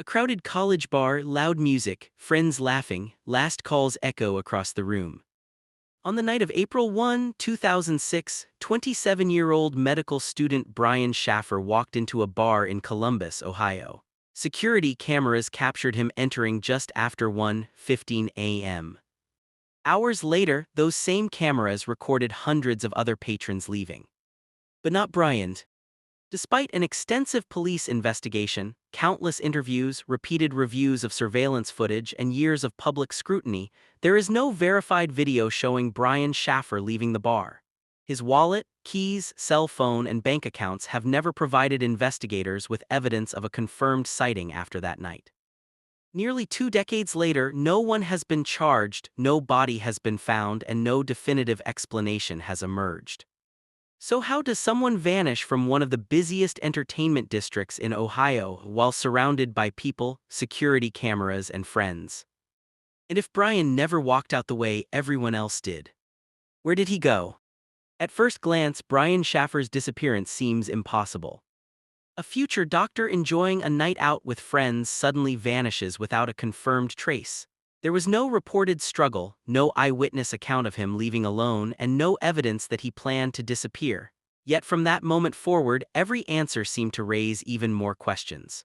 A crowded college bar, loud music, friends laughing, last calls echo across the room. On the night of April 1, 2006, 27-year-old medical student Brian Shaffer walked into a bar in Columbus, Ohio. Security cameras captured him entering just after 1:15 a.m. Hours later, those same cameras recorded hundreds of other patrons leaving. But not Brian. Despite an extensive police investigation, countless interviews, repeated reviews of surveillance footage, and years of public scrutiny, there is no verified video showing Brian Shaffer leaving the bar. His wallet, keys, cell phone, and bank accounts have never provided investigators with evidence of a confirmed sighting after that night. Nearly 2 decades later, no one has been charged, no body has been found, and no definitive explanation has emerged. So how does someone vanish from one of the busiest entertainment districts in Ohio while surrounded by people, security cameras, and friends? And if Brian never walked out the way everyone else did, where did he go? At first glance, Brian Shaffer's disappearance seems impossible. A future doctor enjoying a night out with friends suddenly vanishes without a confirmed trace. There was no reported struggle, no eyewitness account of him leaving alone, and no evidence that he planned to disappear. Yet from that moment forward, every answer seemed to raise even more questions.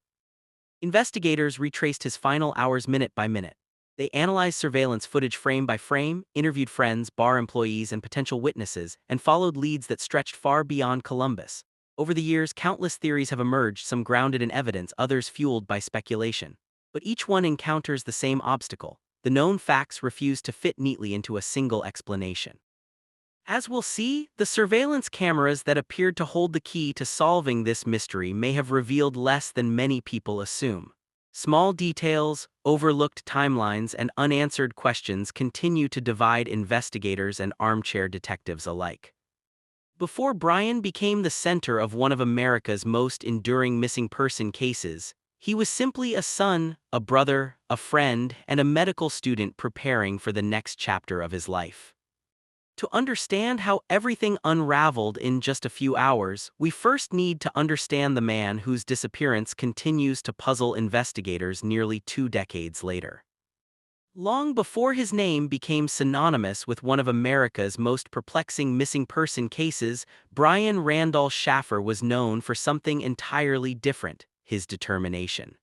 Investigators retraced his final hours minute by minute. They analyzed surveillance footage frame by frame, interviewed friends, bar employees, and potential witnesses, and followed leads that stretched far beyond Columbus. Over the years, countless theories have emerged, some grounded in evidence, others fueled by speculation. But each one encounters the same obstacle. The known facts refuse to fit neatly into a single explanation. As we'll see, the surveillance cameras that appeared to hold the key to solving this mystery may have revealed less than many people assume. Small details, overlooked timelines, and unanswered questions continue to divide investigators and armchair detectives alike. Before Brian became the center of one of America's most enduring missing person cases, he was simply a son, a brother, a friend, and a medical student preparing for the next chapter of his life. To understand how everything unraveled in just a few hours, we first need to understand the man whose disappearance continues to puzzle investigators nearly 2 decades later. Long before his name became synonymous with one of America's most perplexing missing person cases, Brian Randall Shaffer was known for something entirely different: his determination.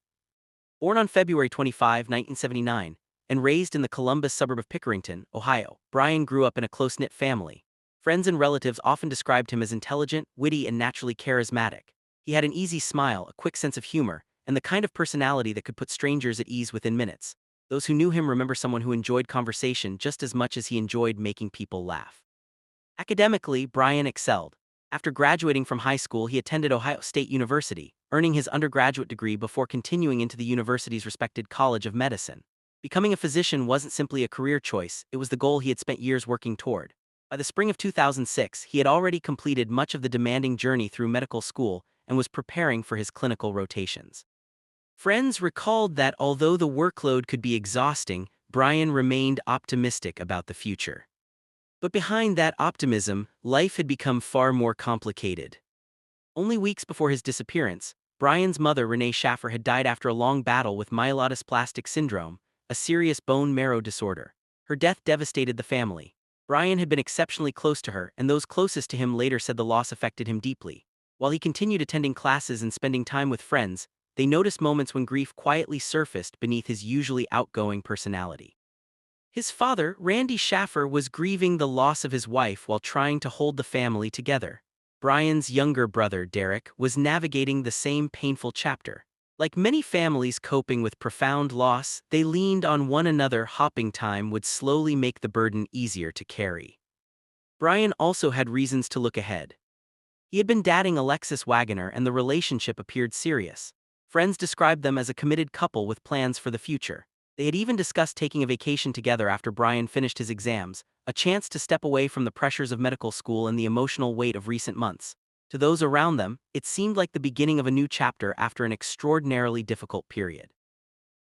Born on February 25, 1979, and raised in the Columbus suburb of Pickerington, Ohio, Brian grew up in a close-knit family. Friends and relatives often described him as intelligent, witty, and naturally charismatic. He had an easy smile, a quick sense of humor, and the kind of personality that could put strangers at ease within minutes. Those who knew him remember someone who enjoyed conversation just as much as he enjoyed making people laugh. Academically, Brian excelled. After graduating from high school, he attended Ohio State University, earning his undergraduate degree before continuing into the university's respected College of Medicine. Becoming a physician wasn't simply a career choice, it was the goal he had spent years working toward. By the spring of 2006, he had already completed much of the demanding journey through medical school and was preparing for his clinical rotations. Friends recalled that although the workload could be exhausting, Brian remained optimistic about the future. But behind that optimism, life had become far more complicated. Only weeks before his disappearance, Brian's mother, Renee Shaffer, had died after a long battle with myelodysplastic syndrome, a serious bone marrow disorder. Her death devastated the family. Brian had been exceptionally close to her, and those closest to him later said the loss affected him deeply. While he continued attending classes and spending time with friends, they noticed moments when grief quietly surfaced beneath his usually outgoing personality. His father, Randy Shaffer, was grieving the loss of his wife while trying to hold the family together. Brian's younger brother, Derek, was navigating the same painful chapter. Like many families coping with profound loss, they leaned on one another, hoping time would slowly make the burden easier to carry. Brian also had reasons to look ahead. He had been dating Alexis Wagoner, and the relationship appeared serious. Friends described them as a committed couple with plans for the future. They had even discussed taking a vacation together after Brian finished his exams, a chance to step away from the pressures of medical school and the emotional weight of recent months. To those around them, it seemed like the beginning of a new chapter after an extraordinarily difficult period.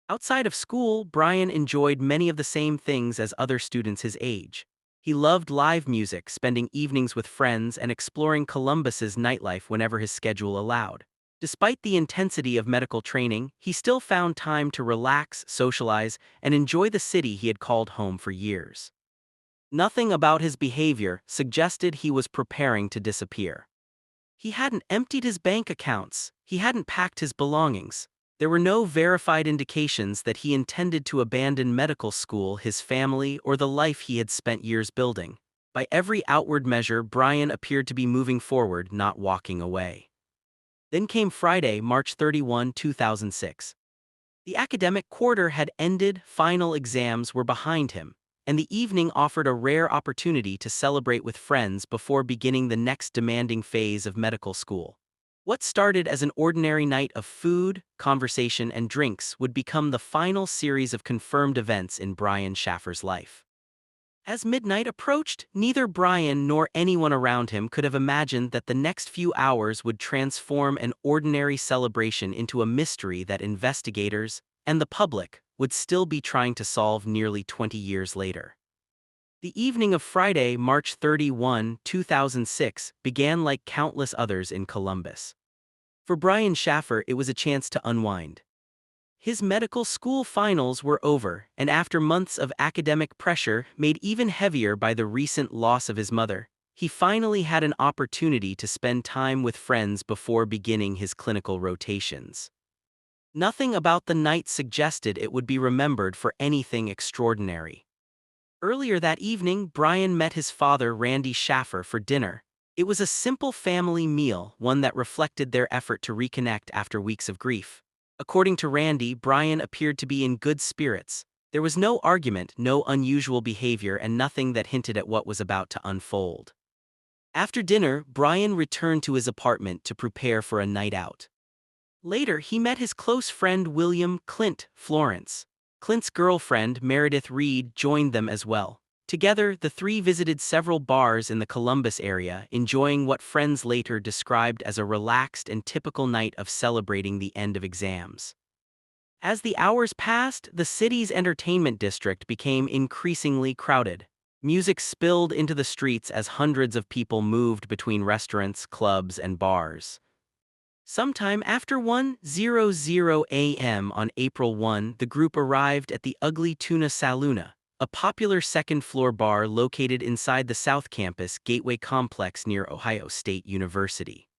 Outside of school, Brian enjoyed many of the same things as other students his age. He loved live music, spending evenings with friends, and exploring Columbus's nightlife whenever his schedule allowed. Despite the intensity of medical training, he still found time to relax, socialize, and enjoy the city he had called home for years. Nothing about his behavior suggested he was preparing to disappear. He hadn't emptied his bank accounts, he hadn't packed his belongings. There were no verified indications that he intended to abandon medical school, his family, or the life he had spent years building. By every outward measure, Brian appeared to be moving forward, not walking away. Then came Friday, March 31, 2006. The academic quarter had ended, final exams were behind him, and the evening offered a rare opportunity to celebrate with friends before beginning the next demanding phase of medical school. What started as an ordinary night of food, conversation, and drinks would become the final series of confirmed events in Brian Shaffer's life. As midnight approached, neither Brian nor anyone around him could have imagined that the next few hours would transform an ordinary celebration into a mystery that investigators and the public would still be trying to solve nearly 20 years later. The evening of Friday, March 31, 2006, began like countless others in Columbus. For Brian Shaffer, it was a chance to unwind. His medical school finals were over, and after months of academic pressure, made even heavier by the recent loss of his mother, he finally had an opportunity to spend time with friends before beginning his clinical rotations. Nothing about the night suggested it would be remembered for anything extraordinary. Earlier that evening, Brian met his father, Randy Shaffer, for dinner. It was a simple family meal, one that reflected their effort to reconnect after weeks of grief. According to Randy, Brian appeared to be in good spirits. There was no argument, no unusual behavior, and nothing that hinted at what was about to unfold. After dinner, Brian returned to his apartment to prepare for a night out. Later, he met his close friend William Clint Florence. Clint's girlfriend, Meredith Reed, joined them as well. Together, the three visited several bars in the Columbus area, enjoying what friends later described as a relaxed and typical night of celebrating the end of exams. As the hours passed, the city's entertainment district became increasingly crowded. Music spilled into the streets as hundreds of people moved between restaurants, clubs, and bars. Sometime after 1:00 a.m. on April 1, the group arrived at the Ugly Tuna Saloona, a popular second-floor bar located inside the South Campus Gateway complex near Ohio State University.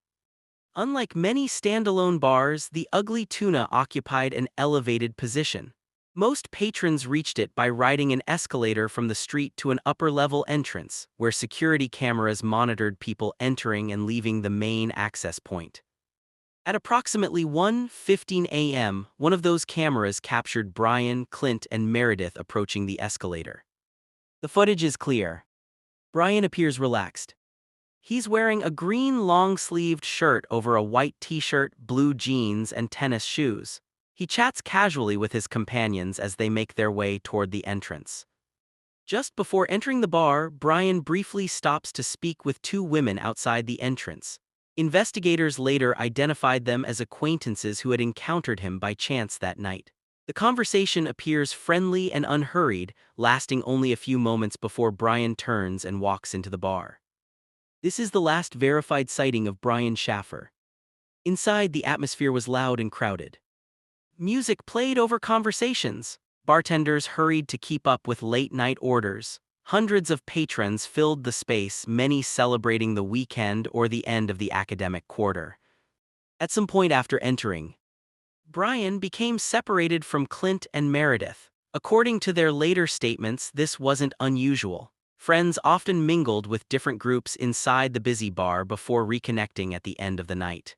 Unlike many standalone bars, the Ugly Tuna occupied an elevated position. Most patrons reached it by riding an escalator from the street to an upper-level entrance, where security cameras monitored people entering and leaving the main access point. At approximately 1:15 a.m., one of those cameras captured Brian, Clint, and Meredith approaching the escalator. The footage is clear. Brian appears relaxed. He's wearing a green long-sleeved shirt over a white t-shirt, blue jeans, and tennis shoes. He chats casually with his companions as they make their way toward the entrance. Just before entering the bar, Brian briefly stops to speak with two women outside the entrance. Investigators later identified them as acquaintances who had encountered him by chance that night. The conversation appears friendly and unhurried, lasting only a few moments before Brian turns and walks into the bar. This is the last verified sighting of Brian Shaffer. Inside, the atmosphere was loud and crowded. Music played over conversations. Bartenders hurried to keep up with late-night orders. Hundreds of patrons filled the space, many celebrating the weekend or the end of the academic quarter. At some point after entering, Brian became separated from Clint and Meredith. According to their later statements, this wasn't unusual. Friends often mingled with different groups inside the busy bar before reconnecting at the end of the night.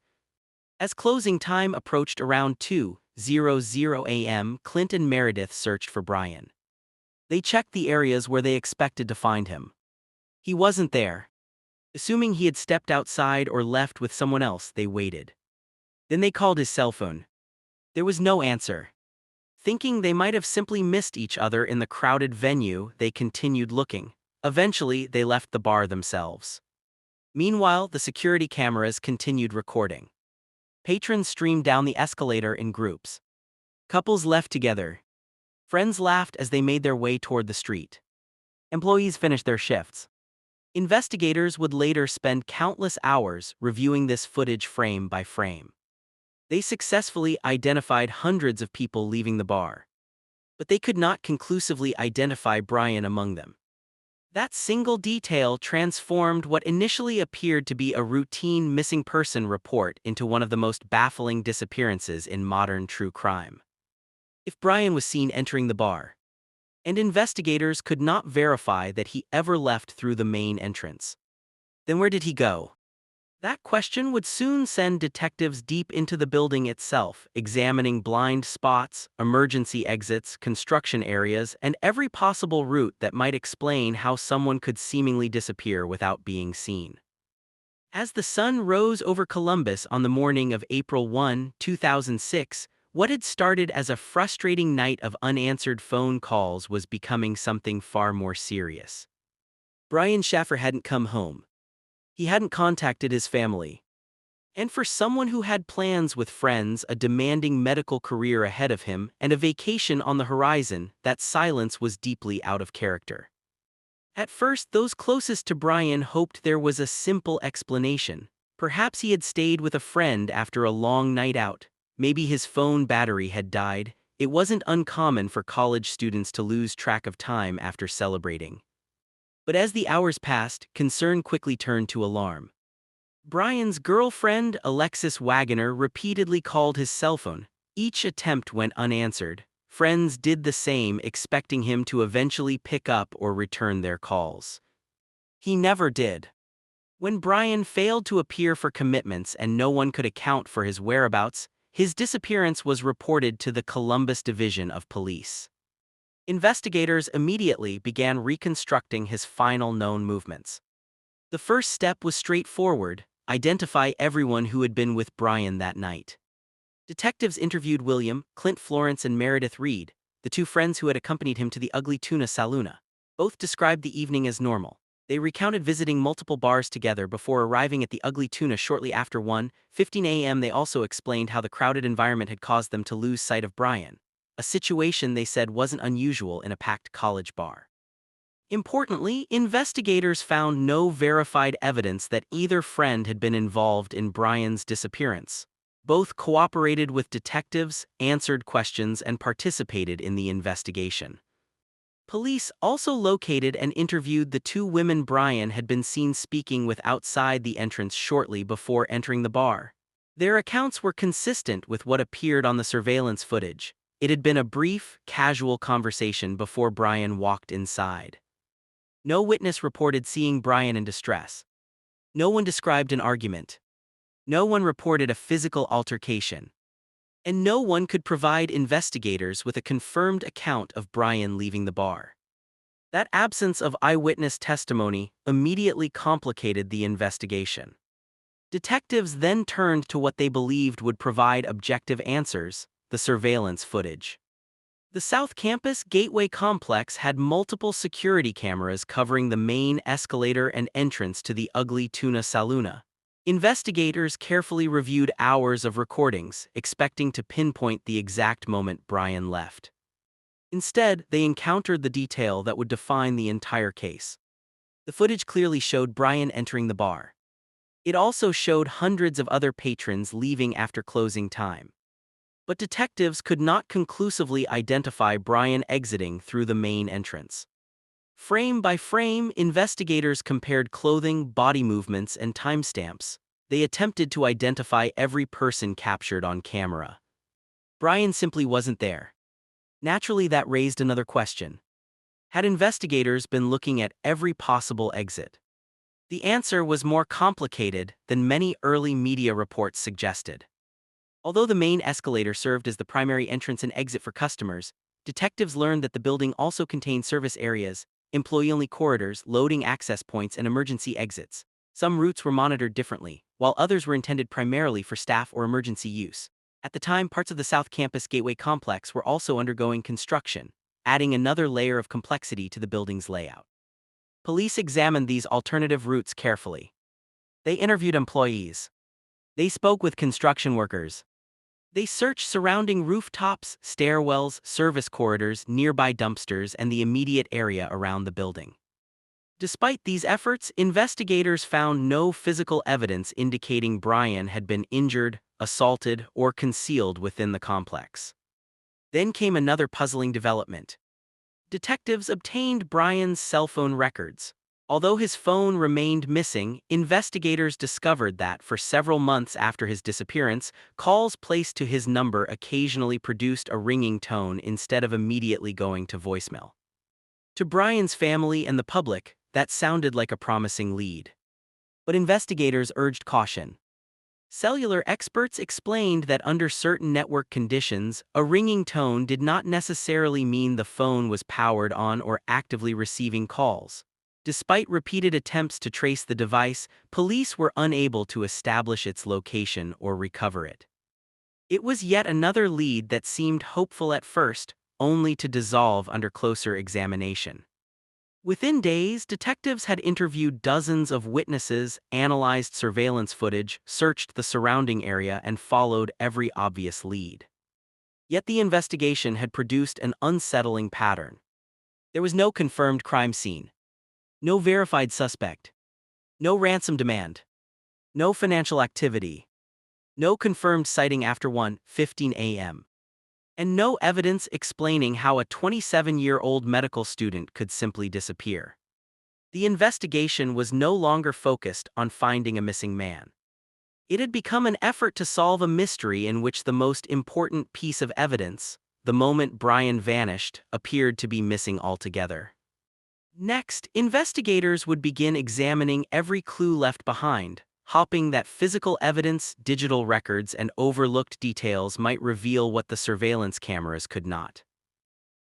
As closing time approached around 2:00 a.m., Clint and Meredith searched for Brian. They checked the areas where they expected to find him. He wasn't there. Assuming he had stepped outside or left with someone else, they waited. Then they called his cell phone. There was no answer. Thinking they might have simply missed each other in the crowded venue, they continued looking. Eventually, they left the bar themselves. Meanwhile, the security cameras continued recording. Patrons streamed down the escalator in groups. Couples left together. Friends laughed as they made their way toward the street. Employees finished their shifts. Investigators would later spend countless hours reviewing this footage frame by frame. They successfully identified hundreds of people leaving the bar, but they could not conclusively identify Brian among them. That single detail transformed what initially appeared to be a routine missing person report into one of the most baffling disappearances in modern true crime. If Brian was seen entering the bar, and investigators could not verify that he ever left through the main entrance, then where did he go? That question would soon send detectives deep into the building itself, examining blind spots, emergency exits, construction areas, and every possible route that might explain how someone could seemingly disappear without being seen. As the sun rose over Columbus on the morning of April 2006, what had started as a frustrating night of unanswered phone calls was becoming something far more serious. Brian Shaffer hadn't come home. He hadn't contacted his family. And for someone who had plans with friends, a demanding medical career ahead of him, and a vacation on the horizon, that silence was deeply out of character. At first, those closest to Brian hoped there was a simple explanation. Perhaps he had stayed with a friend after a long night out. Maybe his phone battery had died. It wasn't uncommon for college students to lose track of time after celebrating. But as the hours passed, concern quickly turned to alarm. Brian's girlfriend, Alexis Wagoner, repeatedly called his cell phone. Each attempt went unanswered. Friends did the same, expecting him to eventually pick up or return their calls. He never did. When Brian failed to appear for commitments and no one could account for his whereabouts, his disappearance was reported to the Columbus Division of Police. Investigators immediately began reconstructing his final known movements. The first step was straightforward: identify everyone who had been with Brian that night. Detectives interviewed William, Clint Florence, and Meredith Reed, the two friends who had accompanied him to the Ugly Tuna Saloona. Both described the evening as normal. They recounted visiting multiple bars together before arriving at the Ugly Tuna shortly after 1:15 a.m. They also explained how the crowded environment had caused them to lose sight of Brian, a situation they said wasn't unusual in a packed college bar. Importantly, investigators found no verified evidence that either friend had been involved in Brian's disappearance. Both cooperated with detectives, answered questions, and participated in the investigation. Police also located and interviewed the two women Brian had been seen speaking with outside the entrance shortly before entering the bar. Their accounts were consistent with what appeared on the surveillance footage. It had been a brief, casual conversation before Brian walked inside. No witness reported seeing Brian in distress. No one described an argument. No one reported a physical altercation. And no one could provide investigators with a confirmed account of Brian leaving the bar. That absence of eyewitness testimony immediately complicated the investigation. Detectives then turned to what they believed would provide objective answers: the surveillance footage. The South Campus Gateway complex had multiple security cameras covering the main escalator and entrance to the Ugly Tuna Saloona. Investigators carefully reviewed hours of recordings, expecting to pinpoint the exact moment Brian left. Instead, they encountered the detail that would define the entire case. The footage clearly showed Brian entering the bar. It also showed hundreds of other patrons leaving after closing time. But detectives could not conclusively identify Brian exiting through the main entrance. Frame by frame, investigators compared clothing, body movements, and timestamps. They attempted to identify every person captured on camera. Brian simply wasn't there. Naturally, that raised another question. Had investigators been looking at every possible exit? The answer was more complicated than many early media reports suggested. Although the main escalator served as the primary entrance and exit for customers, detectives learned that the building also contained service areas, employee-only corridors, loading access points, and emergency exits. Some routes were monitored differently, while others were intended primarily for staff or emergency use. At the time, parts of the South Campus Gateway complex were also undergoing construction, adding another layer of complexity to the building's layout. Police examined these alternative routes carefully. They interviewed employees. They spoke with construction workers. They searched surrounding rooftops, stairwells, service corridors, nearby dumpsters, and the immediate area around the building. Despite these efforts, investigators found no physical evidence indicating Brian had been injured, assaulted, or concealed within the complex. Then came another puzzling development. Detectives obtained Brian's cell phone records. Although his phone remained missing, investigators discovered that for several months after his disappearance, calls placed to his number occasionally produced a ringing tone instead of immediately going to voicemail. To Brian's family and the public, that sounded like a promising lead. But investigators urged caution. Cellular experts explained that under certain network conditions, a ringing tone did not necessarily mean the phone was powered on or actively receiving calls. Despite repeated attempts to trace the device, police were unable to establish its location or recover it. It was yet another lead that seemed hopeful at first, only to dissolve under closer examination. Within days, detectives had interviewed dozens of witnesses, analyzed surveillance footage, searched the surrounding area, and followed every obvious lead. Yet the investigation had produced an unsettling pattern. There was no confirmed crime scene, no verified suspect, no ransom demand, no financial activity, no confirmed sighting after 1:15 a.m., and no evidence explaining how a 27-year-old medical student could simply disappear. The investigation was no longer focused on finding a missing man. It had become an effort to solve a mystery in which the most important piece of evidence, the moment Brian vanished, appeared to be missing altogether. Next, investigators would begin examining every clue left behind, hoping that physical evidence, digital records, and overlooked details might reveal what the surveillance cameras could not.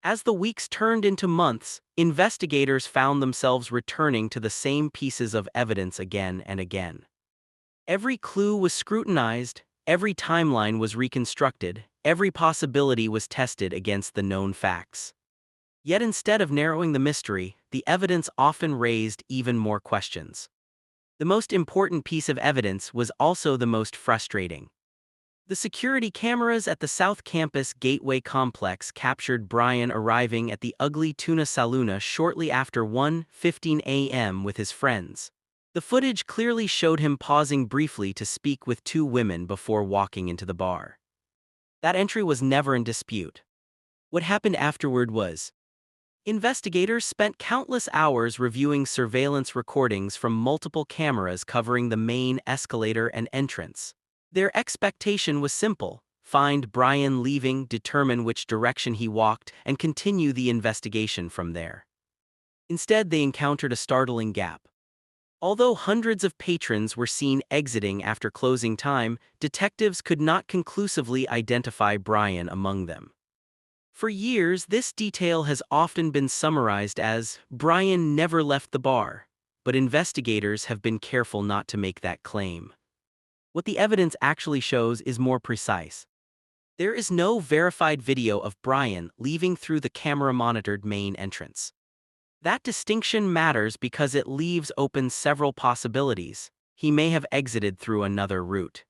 As the weeks turned into months, investigators found themselves returning to the same pieces of evidence again and again. Every clue was scrutinized, every timeline was reconstructed, every possibility was tested against the known facts. Yet instead of narrowing the mystery, the evidence often raised even more questions. The most important piece of evidence was also the most frustrating. The security cameras at the South Campus Gateway complex captured Brian arriving at the Ugly Tuna Saloona shortly after 1:15 a.m. with his friends. The footage clearly showed him pausing briefly to speak with two women before walking into the bar. That entry was never in dispute. What happened afterward was, investigators spent countless hours reviewing surveillance recordings from multiple cameras covering the main escalator and entrance. Their expectation was simple: find Brian leaving, determine which direction he walked, and continue the investigation from there. Instead, they encountered a startling gap. Although hundreds of patrons were seen exiting after closing time, detectives could not conclusively identify Brian among them. For years, this detail has often been summarized as, "Brian never left the bar," but investigators have been careful not to make that claim. What the evidence actually shows is more precise. There is no verified video of Brian leaving through the camera-monitored main entrance. That distinction matters because it leaves open several possibilities. He may have exited through another route,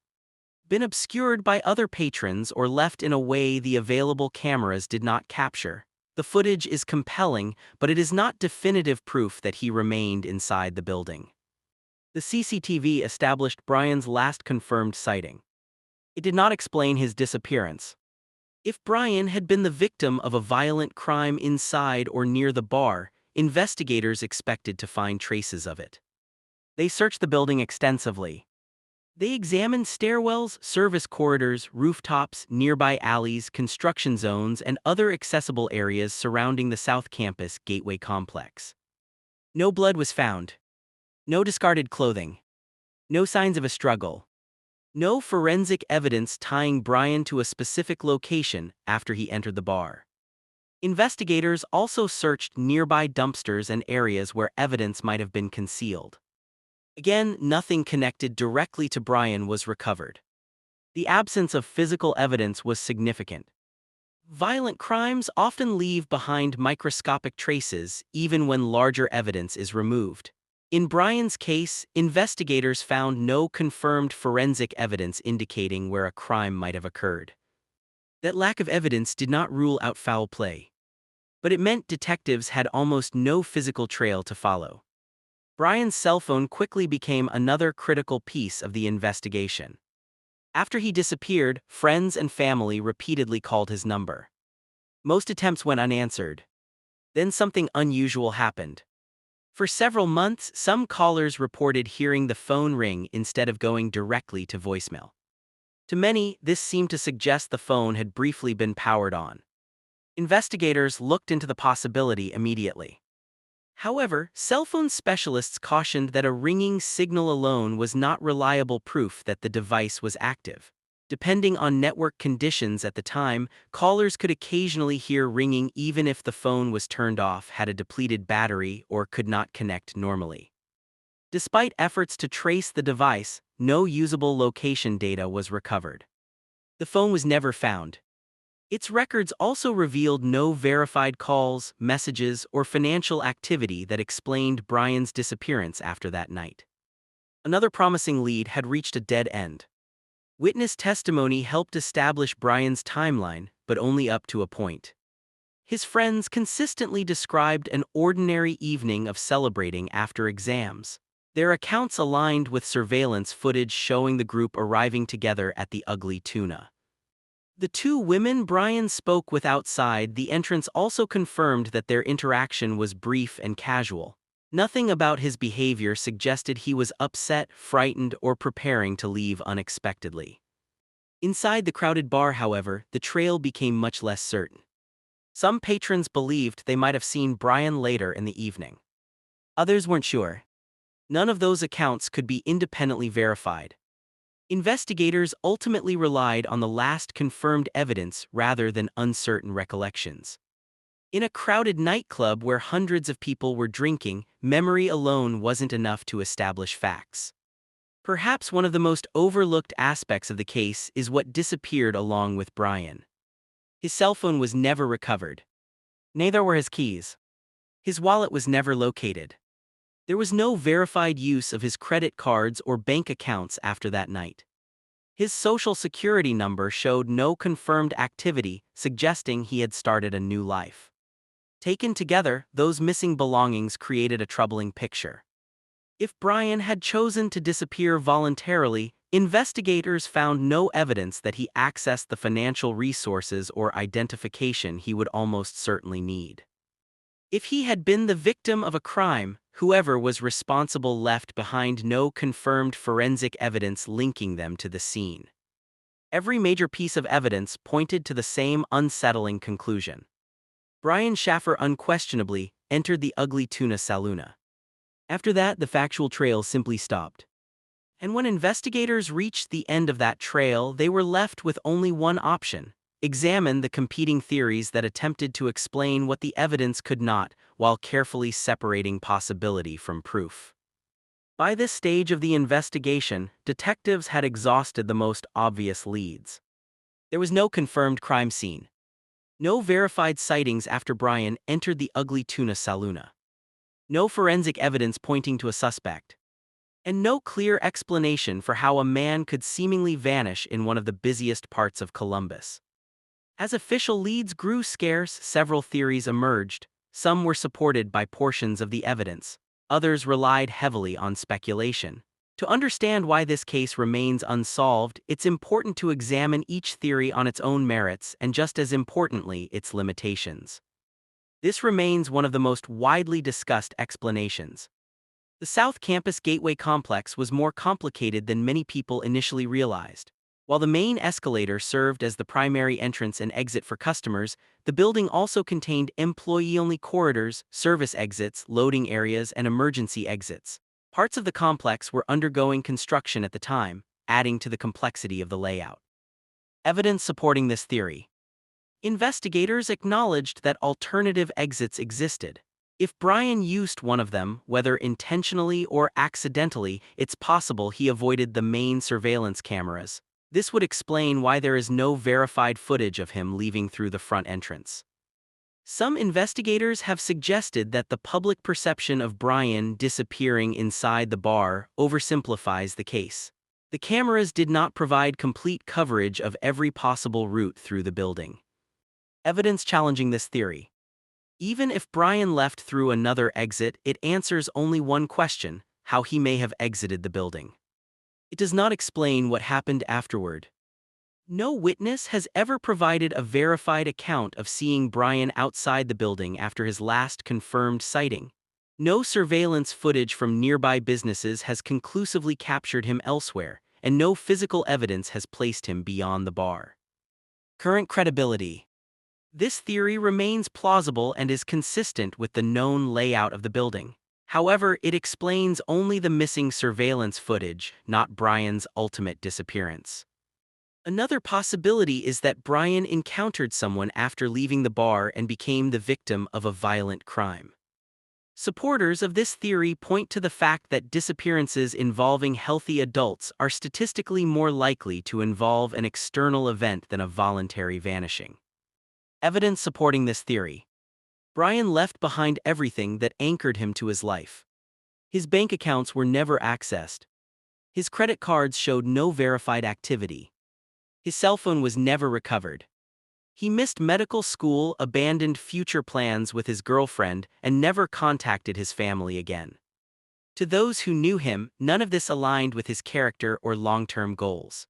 been obscured by other patrons, or left in a way the available cameras did not capture. The footage is compelling, but it is not definitive proof that he remained inside the building. The CCTV established Brian's last confirmed sighting. It did not explain his disappearance. If Brian had been the victim of a violent crime inside or near the bar, investigators expected to find traces of it. They searched the building extensively. They examined stairwells, service corridors, rooftops, nearby alleys, construction zones, and other accessible areas surrounding the South Campus Gateway complex. No blood was found. No discarded clothing. No signs of a struggle. No forensic evidence tying Brian to a specific location after he entered the bar. Investigators also searched nearby dumpsters and areas where evidence might have been concealed. Again, nothing connected directly to Brian was recovered. The absence of physical evidence was significant. Violent crimes often leave behind microscopic traces even when larger evidence is removed. In Brian's case, investigators found no confirmed forensic evidence indicating where a crime might have occurred. That lack of evidence did not rule out foul play, but it meant detectives had almost no physical trail to follow. Brian's cell phone quickly became another critical piece of the investigation. After he disappeared, friends and family repeatedly called his number. Most attempts went unanswered. Then something unusual happened. For several months, some callers reported hearing the phone ring instead of going directly to voicemail. To many, this seemed to suggest the phone had briefly been powered on. Investigators looked into the possibility immediately. However, cell phone specialists cautioned that a ringing signal alone was not reliable proof that the device was active. Depending on network conditions at the time, callers could occasionally hear ringing even if the phone was turned off, had a depleted battery, or could not connect normally. Despite efforts to trace the device, no usable location data was recovered. The phone was never found. Its records also revealed no verified calls, messages, or financial activity that explained Brian's disappearance after that night. Another promising lead had reached a dead end. Witness testimony helped establish Brian's timeline, but only up to a point. His friends consistently described an ordinary evening of celebrating after exams. Their accounts aligned with surveillance footage showing the group arriving together at the Ugly Tuna. The two women Brian spoke with outside the entrance also confirmed that their interaction was brief and casual. Nothing about his behavior suggested he was upset, frightened, or preparing to leave unexpectedly. Inside the crowded bar, however, the trail became much less certain. Some patrons believed they might have seen Brian later in the evening. Others weren't sure. None of those accounts could be independently verified. Investigators ultimately relied on the last confirmed evidence rather than uncertain recollections. In a crowded nightclub where hundreds of people were drinking, memory alone wasn't enough to establish facts. Perhaps one of the most overlooked aspects of the case is what disappeared along with Brian. His cell phone was never recovered. Neither were his keys. His wallet was never located. There was no verified use of his credit cards or bank accounts after that night. His social security number showed no confirmed activity, suggesting he had started a new life. Taken together, those missing belongings created a troubling picture. If Brian had chosen to disappear voluntarily, investigators found no evidence that he accessed the financial resources or identification he would almost certainly need. If he had been the victim of a crime, whoever was responsible left behind no confirmed forensic evidence linking them to the scene. Every major piece of evidence pointed to the same unsettling conclusion. Brian Shaffer unquestionably entered the Ugly Tuna Saloona. After that, the factual trail simply stopped. And when investigators reached the end of that trail, they were left with only one option: examine the competing theories that attempted to explain what the evidence could not, while carefully separating possibility from proof. By this stage of the investigation, detectives had exhausted the most obvious leads. There was no confirmed crime scene. No verified sightings after Brian entered the Ugly Tuna Saloona. No forensic evidence pointing to a suspect. And no clear explanation for how a man could seemingly vanish in one of the busiest parts of Columbus. As official leads grew scarce, several theories emerged. Some were supported by portions of the evidence. Others relied heavily on speculation. To understand why this case remains unsolved, it's important to examine each theory on its own merits and, just as importantly, its limitations. This remains one of the most widely discussed explanations. The South Campus Gateway complex was more complicated than many people initially realized. While the main escalator served as the primary entrance and exit for customers, the building also contained employee-only corridors, service exits, loading areas, and emergency exits. Parts of the complex were undergoing construction at the time, adding to the complexity of the layout. Evidence supporting this theory. Investigators acknowledged that alternative exits existed. If Brian used one of them, whether intentionally or accidentally, it's possible he avoided the main surveillance cameras. This would explain why there is no verified footage of him leaving through the front entrance. Some investigators have suggested that the public perception of Brian disappearing inside the bar oversimplifies the case. The cameras did not provide complete coverage of every possible route through the building. Evidence challenging this theory. Even if Brian left through another exit, it answers only one question: how he may have exited the building. It does not explain what happened afterward. No witness has ever provided a verified account of seeing Brian outside the building after his last confirmed sighting. No surveillance footage from nearby businesses has conclusively captured him elsewhere, and no physical evidence has placed him beyond the bar. Current credibility. This theory remains plausible and is consistent with the known layout of the building. However, it explains only the missing surveillance footage, not Brian's ultimate disappearance. Another possibility is that Brian encountered someone after leaving the bar and became the victim of a violent crime. Supporters of this theory point to the fact that disappearances involving healthy adults are statistically more likely to involve an external event than a voluntary vanishing. Evidence supporting this theory. Brian left behind everything that anchored him to his life. His bank accounts were never accessed. His credit cards showed no verified activity. His cell phone was never recovered. He missed medical school, abandoned future plans with his girlfriend, and never contacted his family again. To those who knew him, none of this aligned with his character or long-term goals.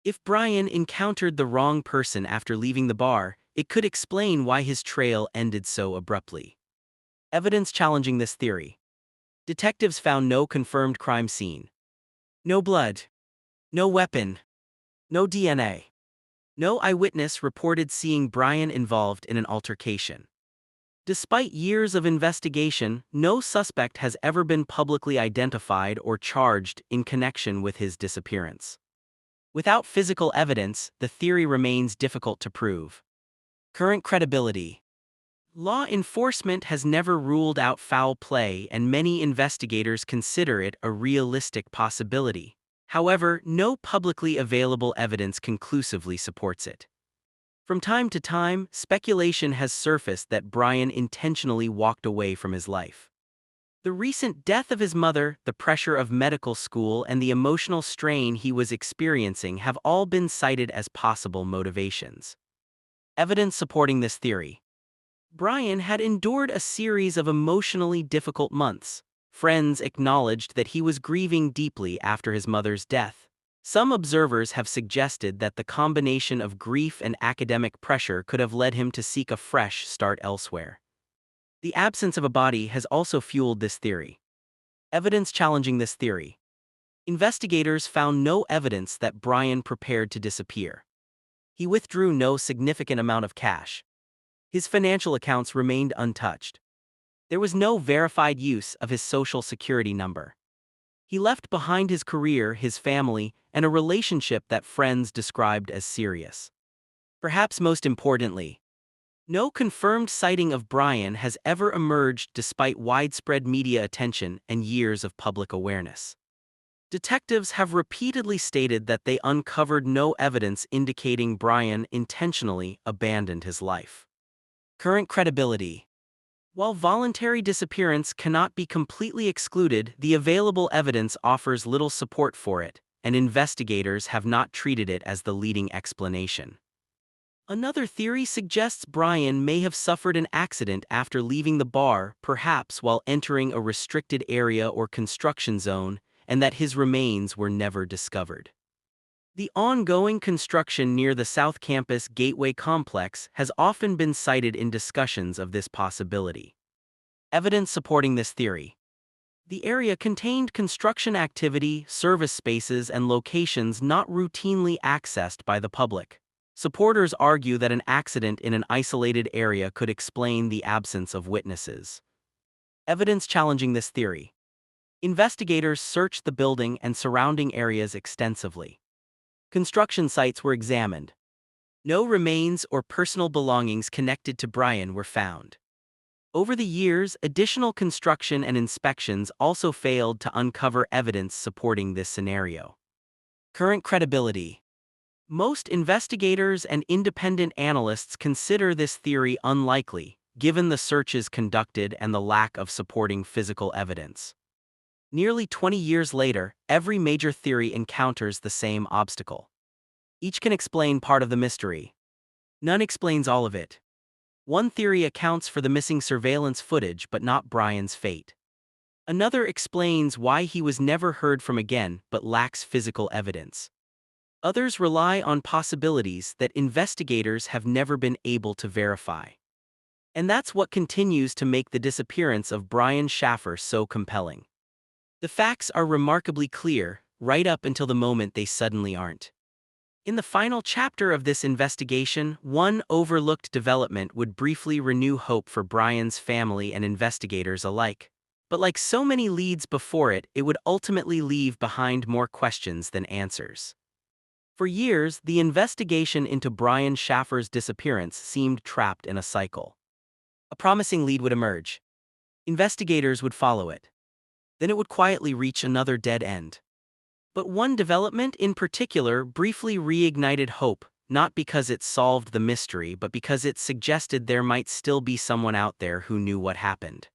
If Brian encountered the wrong person after leaving the bar, it could explain why his trail ended so abruptly. Evidence challenging this theory. Detectives found no confirmed crime scene. No blood. No weapon. No DNA. No eyewitness reported seeing Brian involved in an altercation. Despite years of investigation, no suspect has ever been publicly identified or charged in connection with his disappearance. Without physical evidence, the theory remains difficult to prove. Current credibility. Law enforcement has never ruled out foul play, and many investigators consider it a realistic possibility. However, no publicly available evidence conclusively supports it. From time to time, speculation has surfaced that Brian intentionally walked away from his life. The recent death of his mother, the pressure of medical school, and the emotional strain he was experiencing have all been cited as possible motivations. Evidence supporting this theory. Brian had endured a series of emotionally difficult months. Friends acknowledged that he was grieving deeply after his mother's death. Some observers have suggested that the combination of grief and academic pressure could have led him to seek a fresh start elsewhere. The absence of a body has also fueled this theory. Evidence challenging this theory. Investigators found no evidence that Brian prepared to disappear. He withdrew no significant amount of cash. His financial accounts remained untouched. There was no verified use of his social security number. He left behind his career, his family, and a relationship that friends described as serious. Perhaps most importantly, no confirmed sighting of Brian has ever emerged despite widespread media attention and years of public awareness. Detectives have repeatedly stated that they uncovered no evidence indicating Brian intentionally abandoned his life. Current credibility. While voluntary disappearance cannot be completely excluded, the available evidence offers little support for it, and investigators have not treated it as the leading explanation. Another theory suggests Brian may have suffered an accident after leaving the bar, perhaps while entering a restricted area or construction zone, and that his remains were never discovered. The ongoing construction near the South Campus Gateway complex has often been cited in discussions of this possibility. Evidence supporting this theory. The area contained construction activity, service spaces, and locations not routinely accessed by the public. Supporters argue that an accident in an isolated area could explain the absence of witnesses. Evidence challenging this theory. Investigators searched the building and surrounding areas extensively. Construction sites were examined. No remains or personal belongings connected to Brian were found. Over the years, additional construction and inspections also failed to uncover evidence supporting this scenario. Current credibility. Most investigators and independent analysts consider this theory unlikely, given the searches conducted and the lack of supporting physical evidence. Nearly 20 years later, every major theory encounters the same obstacle. Each can explain part of the mystery. None explains all of it. One theory accounts for the missing surveillance footage but not Brian's fate. Another explains why he was never heard from again but lacks physical evidence. Others rely on possibilities that investigators have never been able to verify. And that's what continues to make the disappearance of Brian Shaffer so compelling. The facts are remarkably clear, right up until the moment they suddenly aren't. In the final chapter of this investigation, one overlooked development would briefly renew hope for Brian's family and investigators alike. But like so many leads before it, it would ultimately leave behind more questions than answers. For years, the investigation into Brian Shaffer's disappearance seemed trapped in a cycle. A promising lead would emerge. Investigators would follow it. Then it would quietly reach another dead end. But one development in particular briefly reignited hope, not because it solved the mystery but because it suggested there might still be someone out there who knew what happened.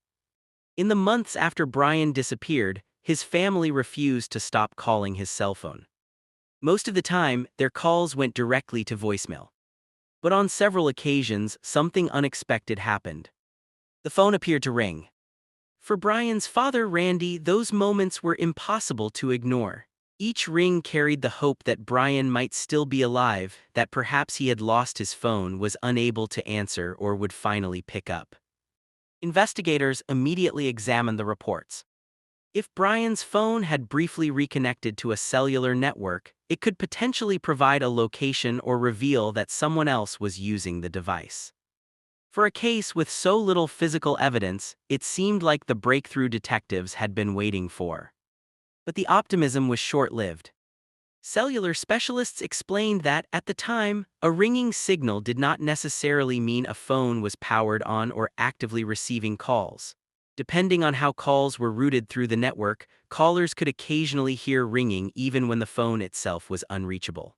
In the months after Brian disappeared, his family refused to stop calling his cell phone. Most of the time, their calls went directly to voicemail. But on several occasions, something unexpected happened. The phone appeared to ring. For Brian's father, Randy, those moments were impossible to ignore. Each ring carried the hope that Brian might still be alive, that perhaps he had lost his phone, was unable to answer, or would finally pick up. Investigators immediately examined the reports. If Brian's phone had briefly reconnected to a cellular network, it could potentially provide a location or reveal that someone else was using the device. For a case with so little physical evidence, it seemed like the breakthrough detectives had been waiting for. But the optimism was short-lived. Cellular specialists explained that, at the time, a ringing signal did not necessarily mean a phone was powered on or actively receiving calls. Depending on how calls were routed through the network, callers could occasionally hear ringing even when the phone itself was unreachable.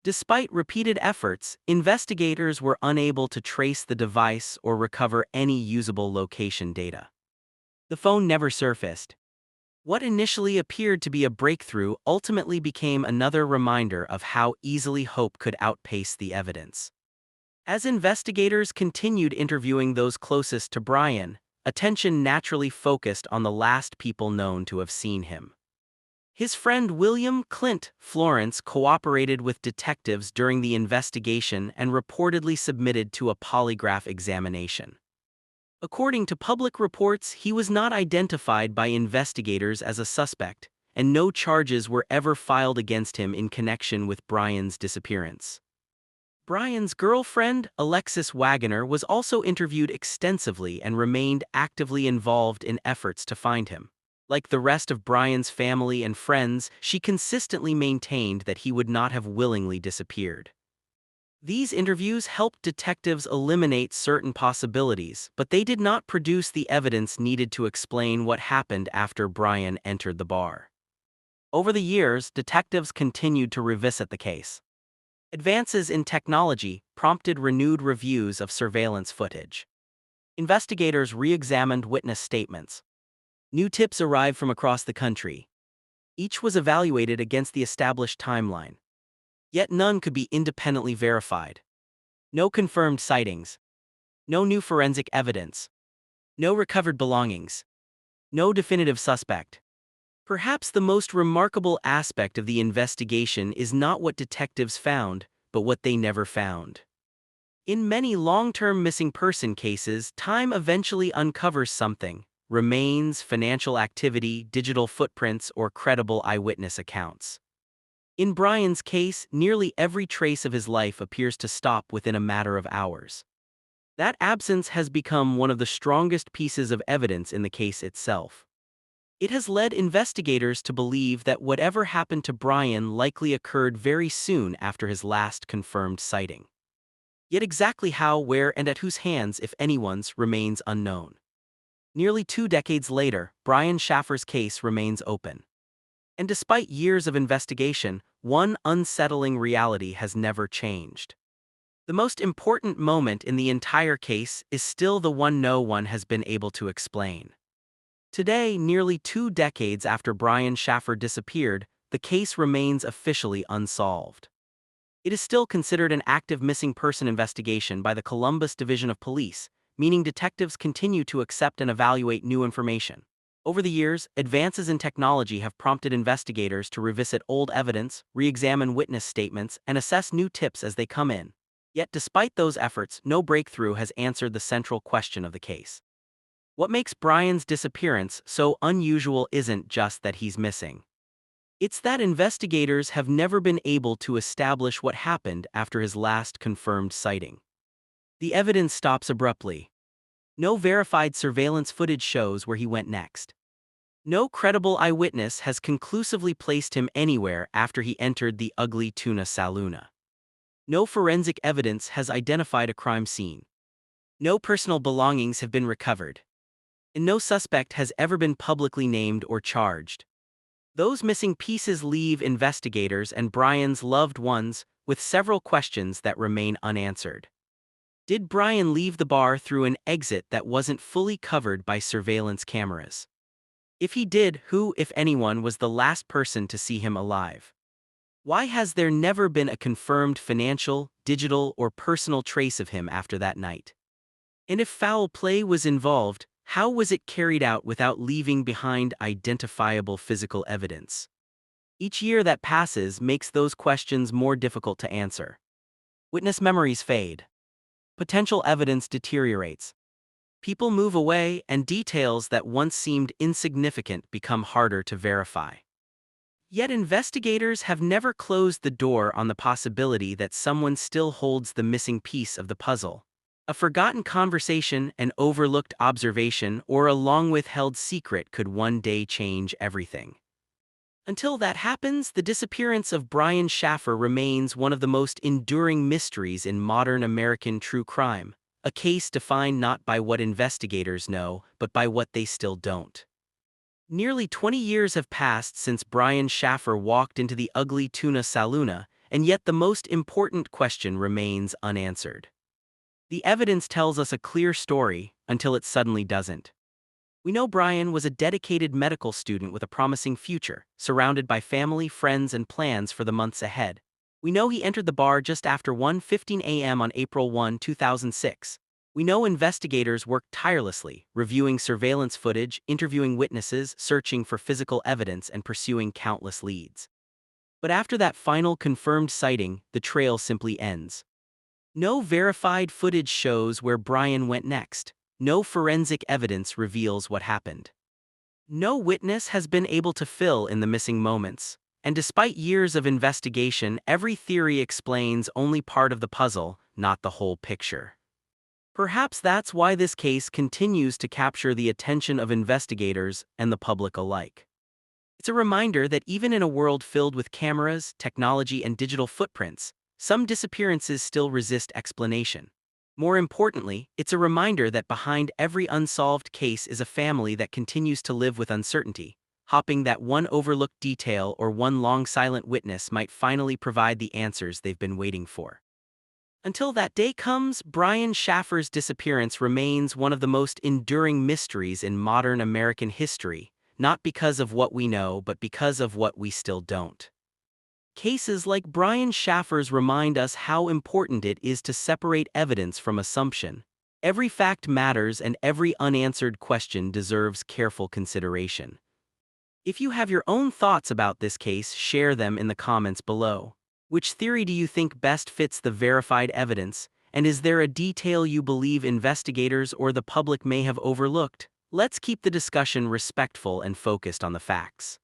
Despite repeated efforts, investigators were unable to trace the device or recover any usable location data. The phone never surfaced. What initially appeared to be a breakthrough ultimately became another reminder of how easily hope could outpace the evidence. As investigators continued interviewing those closest to Brian, attention naturally focused on the last people known to have seen him. His friend William Clint Florence cooperated with detectives during the investigation and reportedly submitted to a polygraph examination. According to public reports, he was not identified by investigators as a suspect, and no charges were ever filed against him in connection with Brian's disappearance. Brian's girlfriend, Alexis Wagoner, was also interviewed extensively and remained actively involved in efforts to find him. Like the rest of Brian's family and friends, she consistently maintained that he would not have willingly disappeared. These interviews helped detectives eliminate certain possibilities, but they did not produce the evidence needed to explain what happened after Brian entered the bar. Over the years, detectives continued to revisit the case. Advances in technology prompted renewed reviews of surveillance footage. Investigators re-examined witness statements. New tips arrived from across the country. Each was evaluated against the established timeline. Yet none could be independently verified. No confirmed sightings. No new forensic evidence. No recovered belongings. No definitive suspect. Perhaps the most remarkable aspect of the investigation is not what detectives found, but what they never found. In many long-term missing person cases, time eventually uncovers something: remains, financial activity, digital footprints, or credible eyewitness accounts. In Brian's case, nearly every trace of his life appears to stop within a matter of hours. That absence has become one of the strongest pieces of evidence in the case itself. It has led investigators to believe that whatever happened to Brian likely occurred very soon after his last confirmed sighting. Yet exactly how, where, and at whose hands, if anyone's, remains unknown. Nearly 2 decades later, Brian Shaffer's case remains open. And despite years of investigation, one unsettling reality has never changed. The most important moment in the entire case is still the one no one has been able to explain. Today, nearly 2 decades after Brian Shaffer disappeared, the case remains officially unsolved. It is still considered an active missing person investigation by the Columbus Division of Police, meaning detectives continue to accept and evaluate new information. Over the years, advances in technology have prompted investigators to revisit old evidence, re-examine witness statements, and assess new tips as they come in. Yet despite those efforts, no breakthrough has answered the central question of the case. What makes Brian's disappearance so unusual isn't just that he's missing. It's that investigators have never been able to establish what happened after his last confirmed sighting. The evidence stops abruptly. No verified surveillance footage shows where he went next. No credible eyewitness has conclusively placed him anywhere after he entered the Ugly Tuna Saloona. No forensic evidence has identified a crime scene. No personal belongings have been recovered. And no suspect has ever been publicly named or charged. Those missing pieces leave investigators and Brian's loved ones with several questions that remain unanswered. Did Brian leave the bar through an exit that wasn't fully covered by surveillance cameras? If he did, who, if anyone, was the last person to see him alive? Why has there never been a confirmed financial, digital, or personal trace of him after that night? And if foul play was involved, how was it carried out without leaving behind identifiable physical evidence? Each year that passes makes those questions more difficult to answer. Witness memories fade. Potential evidence deteriorates. People move away, and details that once seemed insignificant become harder to verify. Yet investigators have never closed the door on the possibility that someone still holds the missing piece of the puzzle. A forgotten conversation, an overlooked observation, or a long-withheld secret could one day change everything. Until that happens, the disappearance of Brian Shaffer remains one of the most enduring mysteries in modern American true crime, a case defined not by what investigators know, but by what they still don't. Nearly 20 years have passed since Brian Shaffer walked into the Ugly Tuna Saloona, and yet the most important question remains unanswered. The evidence tells us a clear story until it suddenly doesn't. We know Brian was a dedicated medical student with a promising future, surrounded by family, friends, and plans for the months ahead. We know he entered the bar just after 1:15 a.m. on April 1, 2006. We know investigators worked tirelessly, reviewing surveillance footage, interviewing witnesses, searching for physical evidence, and pursuing countless leads. But after that final confirmed sighting, the trail simply ends. No verified footage shows where Brian went next. No forensic evidence reveals what happened. No witness has been able to fill in the missing moments. And despite years of investigation, every theory explains only part of the puzzle, not the whole picture. Perhaps that's why this case continues to capture the attention of investigators and the public alike. It's a reminder that even in a world filled with cameras, technology, and digital footprints, some disappearances still resist explanation. More importantly, it's a reminder that behind every unsolved case is a family that continues to live with uncertainty, hoping that one overlooked detail or one long silent witness might finally provide the answers they've been waiting for. Until that day comes, Brian Shaffer's disappearance remains one of the most enduring mysteries in modern American history, not because of what we know, but because of what we still don't. Cases like Brian Shaffer's remind us how important it is to separate evidence from assumption. Every fact matters, and every unanswered question deserves careful consideration. If you have your own thoughts about this case, share them in the comments below. Which theory do you think best fits the verified evidence, and is there a detail you believe investigators or the public may have overlooked? Let's keep the discussion respectful and focused on the facts.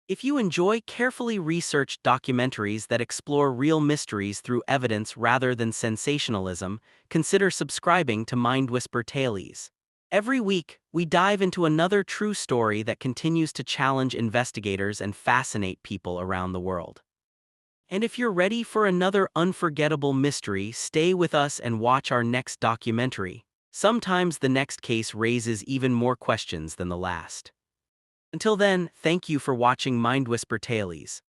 If you enjoy carefully researched documentaries that explore real mysteries through evidence rather than sensationalism, consider subscribing to Mind Whisper Tales. Every week, we dive into another true story that continues to challenge investigators and fascinate people around the world. And if you're ready for another unforgettable mystery, stay with us and watch our next documentary. Sometimes the next case raises even more questions than the last. Until then, thank you for watching Mind Whisper Tales.